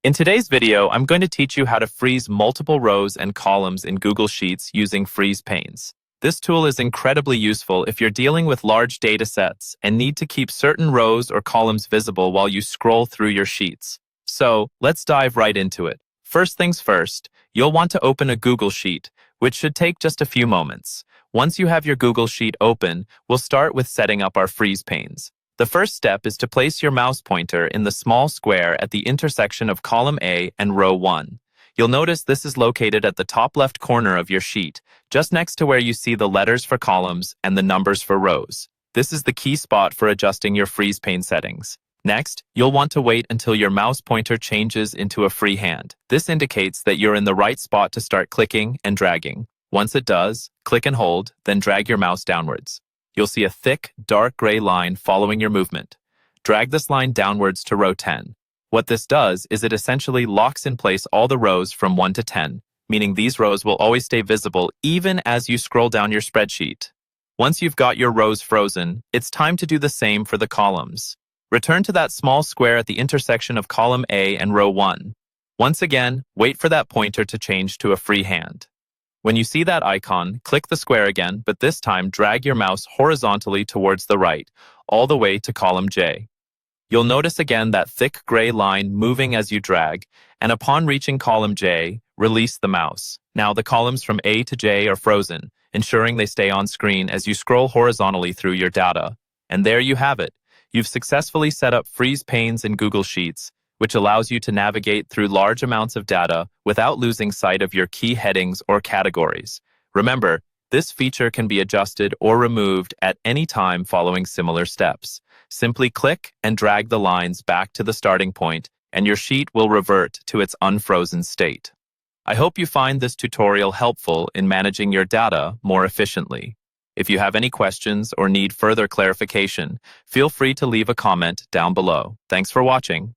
In today's video, I'm going to teach you how to freeze multiple rows and columns in Google Sheets using freeze panes. This tool is incredibly useful if you're dealing with large data sets and need to keep certain rows or columns visible while you scroll through your sheets. So, let's dive right into it. First things first, you'll want to open a Google Sheet, which should take just a few moments. Once you have your Google Sheet open, we'll start with setting up our freeze panes. The first step is to place your mouse pointer in the small square at the intersection of column A and row 1. You'll notice this is located at the top left corner of your sheet, just next to where you see the letters for columns and the numbers for rows. This is the key spot for adjusting your freeze pane settings. Next, you'll want to wait until your mouse pointer changes into a free hand. This indicates that you're in the right spot to start clicking and dragging. Once it does, click and hold, then drag your mouse downwards. You'll see a thick, dark gray line following your movement. Drag this line downwards to row 10. What this does is it essentially locks in place all the rows from 1 to 10, meaning these rows will always stay visible even as you scroll down your spreadsheet. Once you've got your rows frozen, it's time to do the same for the columns. Return to that small square at the intersection of column A and row 1. Once again, wait for that pointer to change to a free hand. When you see that icon, click the square again, but this time drag your mouse horizontally towards the right, all the way to column J. You'll notice again that thick gray line moving as you drag, and upon reaching column J, release the mouse. Now the columns from A to J are frozen, ensuring they stay on screen as you scroll horizontally through your data. And there you have it. You've successfully set up freeze panes in Google Sheets, which allows you to navigate through large amounts of data without losing sight of your key headings or categories. Remember, this feature can be adjusted or removed at any time following similar steps. Simply click and drag the lines back to the starting point, and your sheet will revert to its unfrozen state. I hope you find this tutorial helpful in managing your data more efficiently. If you have any questions or need further clarification, feel free to leave a comment down below. Thanks for watching.